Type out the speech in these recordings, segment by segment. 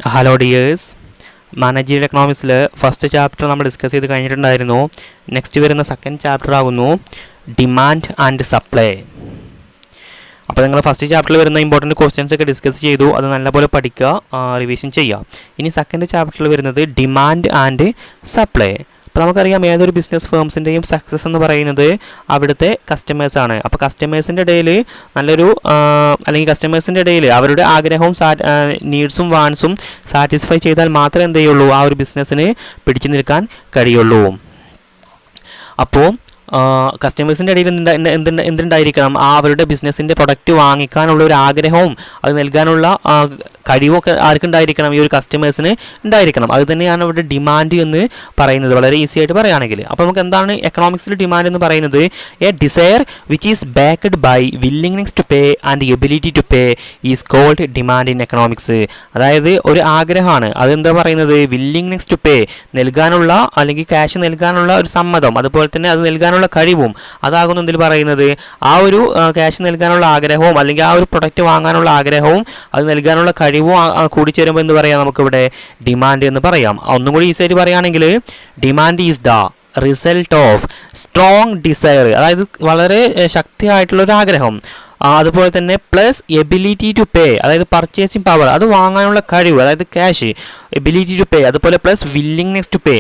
Hello dears, managerial എക്കണോമിക്സിൽ first chapter നമ്മൾ discuss ചെയ്ത് കഴിഞ്ഞിട്ടുണ്ടായിരുന്നു. നെക്സ്റ്റ് വരുന്ന സെക്കൻഡ് ചാപ്റ്റർ ആകുന്നു ഡിമാൻഡ് ആൻഡ് സപ്ലൈ. അപ്പോൾ നിങ്ങൾ ഫസ്റ്റ് ചാപ്റ്ററിൽ വരുന്ന ഇമ്പോർട്ടൻറ്റ് ക്വസ്റ്റ്യൻസ് ഒക്കെ ഡിസ്കസ് ചെയ്തു, അത് നല്ലപോലെ പഠിക്കുക, റിവിഷൻ ചെയ്യുക. ഇനി സെക്കൻഡ് ചാപ്റ്ററിൽ വരുന്നത് ഡിമാൻഡ് ആൻഡ് സപ്ലൈ. അപ്പോൾ നമുക്കറിയാം ഏതൊരു ബിസിനസ് ഫേംസിൻ്റെയും സക്സസ് എന്ന് പറയുന്നത് അവിടുത്തെ കസ്റ്റമേഴ്സാണ്. അപ്പോൾ കസ്റ്റമേഴ്സിൻ്റെ ഇടയിൽ നല്ലൊരു അല്ലെങ്കിൽ കസ്റ്റമേഴ്സിൻ്റെ ഇടയിൽ അവരുടെ ആഗ്രഹവും നീഡ്സും വാൺസും സാറ്റിസ്ഫൈ ചെയ്താൽ മാത്രമേ എന്ത് ചെയ്യുള്ളൂ, ആ ഒരു ബിസിനസ്സിന് പിടിച്ചു നിൽക്കാൻ കഴിയുള്ളൂ. അപ്പോൾ കസ്റ്റമേഴ്സിൻ്റെ ഇടയിൽ എന്തുണ്ടായിരിക്കണം, ആ അവരുടെ ബിസിനസ്സിൻ്റെ പ്രൊഡക്റ്റ് വാങ്ങിക്കാനുള്ള ഒരു ആഗ്രഹവും അത് നൽകാനുള്ള കഴിവൊക്കെ ആർക്കുണ്ടായിരിക്കണം, ഈ ഒരു കസ്റ്റമേഴ്സിന് ഉണ്ടായിരിക്കണം. അത് തന്നെയാണ് അവിടെ ഡിമാൻഡ് എന്ന് പറയുന്നത്, വളരെ ഈസി ആയിട്ട് പറയുകയാണെങ്കിൽ. അപ്പോൾ നമുക്ക് എന്താണ് എക്കണോമിക്സിൽ ഡിമാൻഡ് എന്ന് പറയുന്നത്? A desire which is backed by willingness to pay and ability to pay is called demand in economics. അതായത് ഒരു ആഗ്രഹമാണ്, അതെന്താ പറയുന്നത്, വില്ലിംഗ്നെസ് ടു പേ നൽകാനുള്ള അല്ലെങ്കിൽ ക്യാഷ് നൽകാനുള്ള ഒരു സമ്മതം, അതുപോലെ തന്നെ അത് നൽകാനുള്ള കഴിവും, അതാകുന്നു എന്തിൽ പറയുന്നത്, ആ ഒരു ക്യാഷ് നൽകാനുള്ള ആഗ്രഹവും അല്ലെങ്കിൽ ആ ഒരു പ്രൊഡക്റ്റ് വാങ്ങാനുള്ള ആഗ്രഹവും അത് നൽകാനുള്ള കഴിവും കൂടിച്ചേരുമ്പോൾ എന്ത് പറയാം, നമുക്കിവിടെ ഡിമാൻഡ് എന്ന് പറയാം. ഒന്നും കൂടി ഈസി ആയിട്ട് പറയുകയാണെങ്കിൽ demand is the result of strong desire, അതായത് വളരെ ശക്തിയായിട്ടുള്ളൊരു ആഗ്രഹം, അതുപോലെ തന്നെ പ്ലസ് എബിലിറ്റി ടു പേ, അതായത് പർച്ചേസിങ് പവർ, അത് വാങ്ങാനുള്ള കഴിവ്, അതായത് ക്യാഷ്, എബിലിറ്റി ടു പേ, അതുപോലെ പ്ലസ് വില്ലിംഗ്നെസ് ടു പേ,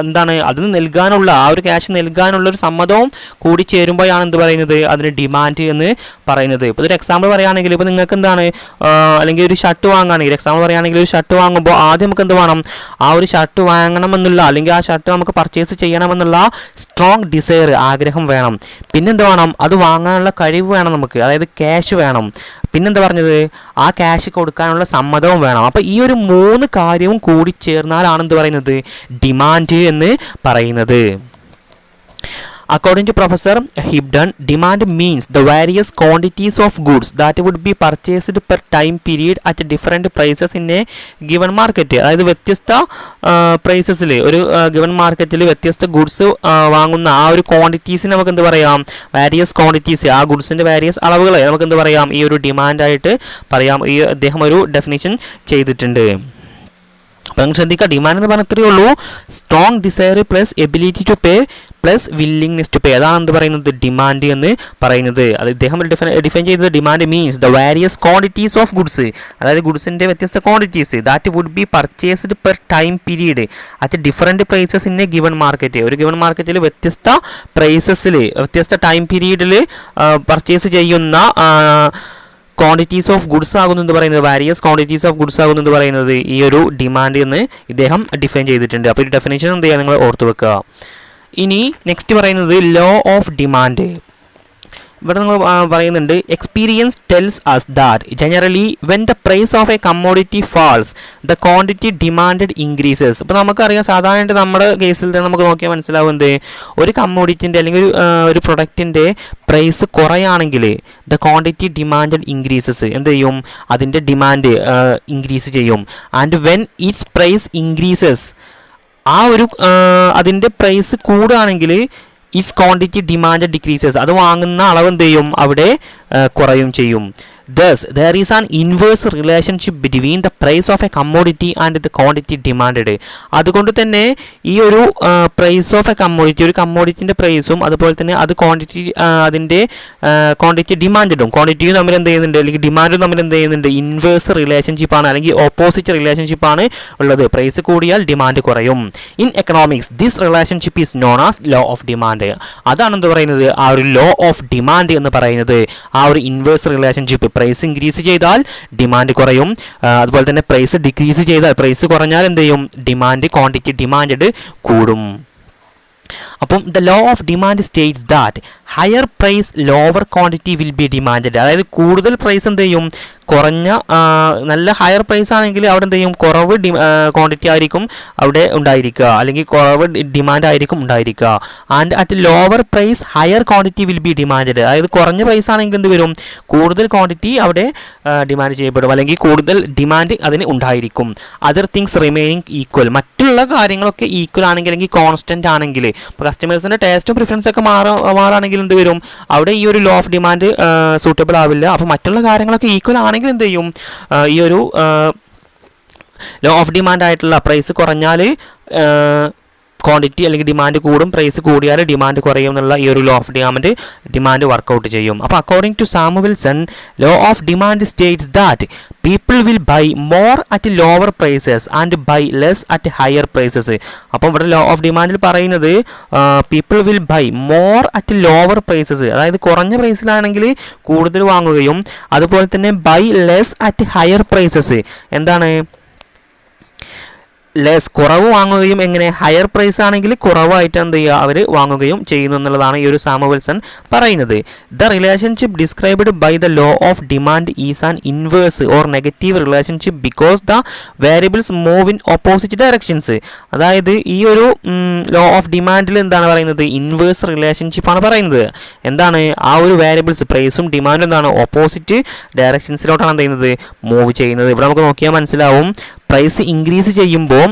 എന്താണ് അതിന് നൽകാനുള്ള ആ ഒരു ക്യാഷ് നൽകാനുള്ള ഒരു സമ്മതവും കൂടി ചേരുമ്പോഴാണ് എന്ത് പറയുന്നത്, അതിന് ഡിമാൻഡ് എന്ന് പറയുന്നത്. ഇപ്പോൾ ഒരു എക്സാമ്പിൾ പറയുകയാണെങ്കിൽ, ഇപ്പോൾ നിങ്ങൾക്ക് എന്താണ് അല്ലെങ്കിൽ ഒരു ഷർട്ട് വാങ്ങുകയാണെങ്കിൽ, എക്സാമ്പിൾ പറയുകയാണെങ്കിൽ ഒരു ഷർട്ട് വാങ്ങുമ്പോൾ ആദ്യം നമുക്ക് എന്ത് വേണം, ആ ഒരു ഷർട്ട് വാങ്ങണമെന്നുള്ള അല്ലെങ്കിൽ ആ ഷർട്ട് നമുക്ക് പർച്ചേസ് ചെയ്യണമെന്നുള്ള സ്ട്രോങ് ഡിസയർ, ആഗ്രഹം വേണം. പിന്നെന്ത് വേണം, അത് വാങ്ങാനുള്ള കഴിവ് വേണം നമുക്ക്, അതായത് ക്യാഷ് വേണം. പിന്നെന്താ പറഞ്ഞത്, ആ ക്യാഷ് കൊടുക്കാനുള്ള സമ്മതവും വേണം. അപ്പോൾ ഈ ഒരു 3 കാര്യവും കൂടി ചേർന്നാലാണ് എന്ത് പറയുന്നത്, ഡിമാൻഡ് എന്ന് പറയുന്നത്. According to Professor Hibden, demand means the various quantities of goods that would be purchased per time period at different prices in a given market. അതായത് വ്യത്യസ്ത പ്രൈസസിൽ ഒരു ഗിവൺ മാർക്കറ്റിൽ വ്യത്യസ്ത ഗുഡ്സ് വാങ്ങുന്ന ആ ഒരു ക്വാണ്ടിറ്റീസിന് നമുക്ക് എന്ത് പറയാം, വാരിയസ് ക്വാണ്ടിറ്റീസ്, ആ ഗുഡ്സിൻ്റെ വാരിയസ് അളവുകളെ നമുക്ക് എന്ത് പറയാം, ഈ ഒരു ഡിമാൻഡായിട്ട് പറയാം. ഈ അദ്ദേഹം ഒരു ഡെഫിനിഷൻ ചെയ്തിട്ടുണ്ട്. അപ്പം നിങ്ങൾ ശ്രദ്ധിക്കുക, ഡിമാൻഡ് എന്ന് പറഞ്ഞാൽ ഇത്രയേ ഉള്ളൂ, strong desire plus ability to pay plus willingness to pay, അതാണ് എന്ത് പറയുന്നത്, ഡിമാൻഡ് എന്ന് പറയുന്നത്. അത് ഇദ്ദേഹം ഡിഫൈൻ ചെയ്തത്, demand means the various quantities of goods, അതായത് ഗുഡ്സിൻ്റെ വ്യത്യസ്ത quantities that would be purchased per time period at different prices in a given market. ഒരു ഗിവൺ മാർക്കറ്റിൽ വ്യത്യസ്ത പ്രൈസസിൽ വ്യത്യസ്ത ടൈം പീരീഡിൽ പർച്ചേസ് ചെയ്യുന്ന ക്വാണ്ടിറ്റീസ് ഓഫ് ഗുഡ്സ് ആകുന്നത് പറയുന്നത്, വാരിയസ് ക്വാണ്ടിറ്റീസ് ഓഫ് ഗുഡ്സ് ആകുന്നത് പറയുന്നത് ഈ ഒരു ഡിമാൻഡ് എന്ന് ഇദ്ദേഹം ഡിഫൈൻ ചെയ്തിട്ടുണ്ട്. അപ്പോൾ ഈ ഡെഫിനേഷൻ എന്ത് ചെയ്യുക, നിങ്ങൾ ഓർത്ത് വെക്കുക. ഇനി നെക്സ്റ്റ് പറയുന്നത് ലോ ഓഫ് ഡിമാൻഡ്. ഇവിടെ നിങ്ങൾ പറയുന്നുണ്ട്, experience tells us that generally when the price of a commodity falls the quantity demanded increases. ഇപ്പോൾ നമുക്കറിയാം, സാധാരണയായിട്ട് നമ്മുടെ കേസിൽ തന്നെ നമുക്ക് നോക്കിയാൽ മനസ്സിലാവുന്നത്, ഒരു കമ്മോഡിറ്റിൻ്റെ അല്ലെങ്കിൽ ഒരു പ്രൊഡക്റ്റിൻ്റെ പ്രൈസ് കുറയാണെങ്കിൽ ദ ക്വാണ്ടിറ്റി ഡിമാൻഡഡ് ഇൻക്രീസസ്, എന്ത് ചെയ്യും, അതിൻ്റെ ഡിമാൻഡ് ഇൻക്രീസ് ചെയ്യും. And when its price increases, ആ ഒരു അതിൻ്റെ പ്രൈസ് കൂടുകയാണെങ്കിൽ ഇറ്റ്സ് ക്വാണ്ടിറ്റി ഡിമാൻഡ് ഡിക്രീസസ്, അത് വാങ്ങുന്ന അളവ് എന്ത് ചെയ്യും, അവിടെ കുറയും ചെയ്യും. Thus, there is an inverse relationship between the price of a commodity and the quantity demanded. അതുകൊണ്ട് തന്നെ ഈ ഒരു പ്രൈസ് ഓഫ് എ കമ്മോഡിറ്റി, ഒരു കമ്മോഡിറ്റിൻ്റെ പ്രൈസും അതുപോലെ തന്നെ അത് ക്വാണ്ടിറ്റി, അതിൻ്റെ ക്വാണ്ടിറ്റി ഡിമാൻഡും ക്വാണ്ടിറ്റിയും തമ്മിൽ എന്ത് ചെയ്യുന്നുണ്ട്, അല്ലെങ്കിൽ ഡിമാൻഡും തമ്മിൽ എന്ത് ചെയ്യുന്നുണ്ട്, ഇൻവേഴ്സ് റിലേഷൻഷിപ്പാണ് അല്ലെങ്കിൽ ഓപ്പോസിറ്റ് റിലേഷൻഷിപ്പാണ് ഉള്ളത്. പ്രൈസ് കൂടിയാൽ ഡിമാൻഡ് കുറയും. In economics this relationship is known as law of demand. അതാണ് എന്ത് പറയുന്നത്, ആ ഒരു ലോ ഓഫ് ഡിമാൻഡ് എന്ന് പറയുന്നത്, ആ ഒരു ഇൻവേഴ്സ് റിലേഷൻഷിപ്പ്. പ്രൈസ് ഇൻക്രീസ് ചെയ്താൽ ഡിമാൻഡ് കുറയും, അതുപോലെ തന്നെ പ്രൈസ് ഡിക്രീസ് ചെയ്താൽ, പ്രൈസ് കുറഞ്ഞാൽ എന്ത് ചെയ്യും, ഡിമാൻഡ് ക്വാണ്ടിറ്റി ഡിമാൻഡ് കൂടും. അപ്പം the law of demand states that higher price lower quantity will be demanded. അതായത് കൂടുതൽ പ്രൈസ് എന്ത് ചെയ്യും, കുറഞ്ഞ നല്ല ഹയർ പ്രൈസ് ആണെങ്കിൽ അവിടെ എന്ത് ചെയ്യും, കുറവ് ക്വാണ്ടിറ്റി ആയിരിക്കും അവിടെ ഉണ്ടായിരിക്കുക, അല്ലെങ്കിൽ കുറവ് ഡിമാൻഡ് ആയിരിക്കും ഉണ്ടായിരിക്കുക. And at lower price higher quantity will be demanded. അതായത് കുറഞ്ഞ പ്രൈസ് ആണെങ്കിൽ എന്ത് വരും, കൂടുതൽ ക്വാണ്ടിറ്റി അവിടെ ഡിമാൻഡ് ചെയ്യപ്പെടും, അല്ലെങ്കിൽ കൂടുതൽ ഡിമാൻഡ് അതിന് ഉണ്ടായിരിക്കും. അതർ തിങ്സ് റിമൈനിങ് ഈക്വൽ, മറ്റുള്ള കാര്യങ്ങളൊക്കെ ഈക്വൽ ആണെങ്കിൽ അല്ലെങ്കിൽ കോൺസ്റ്റന്റ് ആണെങ്കിൽ, ഇപ്പോൾ കസ്റ്റമേഴ്സിൻ്റെ ടേസ്റ്റും പ്രിഫറൻസ് ഒക്കെ മാറുകയാണെങ്കിൽ എന്ത് വരും, അവിടെ ഈ ഒരു ലോ ഓഫ് ഡിമാൻഡ് സൂട്ടബിൾ ആവില്ല. അപ്പോൾ മറ്റുള്ള കാര്യങ്ങളൊക്കെ ഈക്വൽ ആണെങ്കിൽ എന്ത് ചെയ്യും, ഈ ഒരു ലോ ഓഫ് ഡിമാൻഡ് ആയിട്ടുള്ള പ്രൈസ് കുറഞ്ഞാൽ ക്വാണ്ടിറ്റി അല്ലെങ്കിൽ ഡിമാൻഡ് കൂടും, പ്രൈസ് കൂടിയാൽ ഡിമാൻഡ് കുറയും എന്നുള്ള ഈ ഒരു ലോ ഓഫ് ഡിമാൻഡ് വർക്കൗട്ട് ചെയ്യും. അപ്പോൾ according to Samuelson, law of demand states that people will buy more at lower prices and buy less at higher prices. അപ്പോൾ ഇവിടെ ലോ ഓഫ് ഡിമാൻഡിൽ പറയുന്നത് people will buy more at lower prices, അതായത് കുറഞ്ഞ പ്രൈസിലാണെങ്കിൽ കൂടുതൽ വാങ്ങുകയും അതുപോലെ തന്നെ buy less at higher prices, എന്താണ് ലെസ് കുറവ് വാങ്ങുകയും എങ്ങനെ ഹയർ പ്രൈസ് ആണെങ്കിൽ കുറവായിട്ട് എന്ത് ചെയ്യുക അവർ വാങ്ങുകയും ചെയ്യുന്നു എന്നുള്ളതാണ് ഈ ഒരു സാമുവൽസൺ പറയുന്നത്. The relationship described by the law of demand is an inverse or negative relationship because the variables move in opposite directions. അതായത് ഈ ഒരു ലോ ഓഫ് ഡിമാൻഡിൽ എന്താണ് പറയുന്നത്, ഇൻവേഴ്സ് റിലേഷൻഷിപ്പാണ് പറയുന്നത്. എന്താണ് ആ ഒരു വേരിയബിൾസ് പ്രൈസും ഡിമാൻഡും എന്താണ് ഓപ്പോസിറ്റ് ഡയറക്ഷൻസിലോട്ടാണ് എന്ത് ചെയ്യുന്നത് മൂവ് ചെയ്യുന്നത്. ഇവിടെ നമുക്ക് നോക്കിയാൽ മനസ്സിലാവും പ്രൈസ് ഇൻക്രീസ് ചെയ്യുമ്പോൾ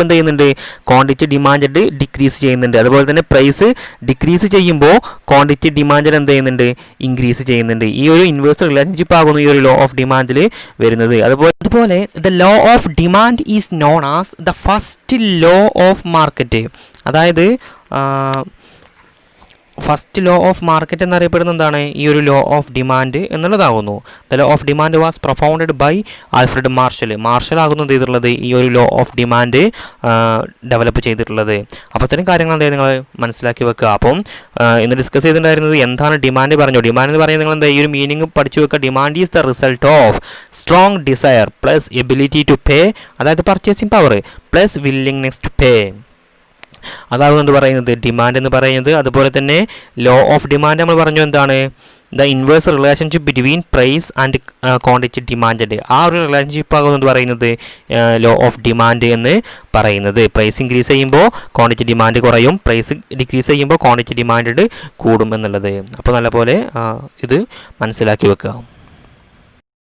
എന്ത് ചെയ്യുന്നുണ്ട്, ക്വാണ്ടിറ്റി ഡിമാൻഡ് ഡിക്രീസ് ചെയ്യുന്നുണ്ട്. അതുപോലെ തന്നെ പ്രൈസ് ഡിക്രീസ് ചെയ്യുമ്പോൾ ക്വാണ്ടിറ്റി ഡിമാൻഡ് എന്ത് ചെയ്യുന്നുണ്ട്, ഇൻക്രീസ് ചെയ്യുന്നുണ്ട്. ഈ ഒരു ഇൻവേഴ്സ് റിലേഷൻഷിപ്പ് ആകുന്നു ഈ ഒരു ലോ ഓഫ് ഡിമാൻഡിൽ വരുന്നത്. അതുപോലെ the law of demand is known as the first law of market. അതായത് ഫസ്റ്റ് ലോ ഓഫ് മാർക്കറ്റ് എന്നറിയപ്പെടുന്ന എന്താണ് ഈ ഒരു ലോ ഓഫ് ഡിമാൻഡ് എന്നുള്ളതാകുന്നു. The law of demand was propounded by Alfred Marshall ആകുന്നു ചെയ്തിട്ടുള്ളത് ഈ ഒരു ലോ ഓഫ് ഡിമാൻഡ് ഡെവലപ്പ് ചെയ്തിട്ടുള്ളത്. അപ്പോൾ ഇത്തരം കാര്യങ്ങൾ എന്തായാലും നിങ്ങൾ മനസ്സിലാക്കി വെക്കുക. അപ്പം ഇന്ന് ഡിസ്കസ് ചെയ്തിട്ടുണ്ടായിരുന്നത് എന്താണ് ഡിമാൻഡ് പറഞ്ഞു. ഡിമാൻഡ് എന്ന് പറയുന്നത് നിങ്ങൾ എന്താ ഈ ഒരു മീനിങ് പഠിച്ചു വെക്കുക. Demand is the result of strong desire plus ability to pay, അതായത് purchasing power plus willingness to pay, അതാണ് എന്ത് പറയുന്നത് ഡിമാൻഡ് എന്ന് പറയുന്നത്. അതുപോലെ തന്നെ ലോ ഓഫ് ഡിമാൻഡ് നമ്മൾ പറഞ്ഞു എന്താണ് the inverse relationship between price and quantity demand. ആ ഒരു റിലേഷൻഷിപ്പ് ആകുന്നു എന്ന് പറയുന്നത് ലോ ഓഫ് ഡിമാൻഡ് എന്ന് പറയുന്നത്. പ്രൈസ് ഇൻക്രീസ് ചെയ്യുമ്പോൾ ക്വാണ്ടിറ്റി ഡിമാൻഡ് കുറയും, പ്രൈസ് ഡിക്രീസ് ചെയ്യുമ്പോൾ ക്വാണ്ടിറ്റി ഡിമാൻഡ് കൂടും എന്നുള്ളത്. അപ്പോൾ നല്ലപോലെ ഇത് മനസ്സിലാക്കി വെക്കുക.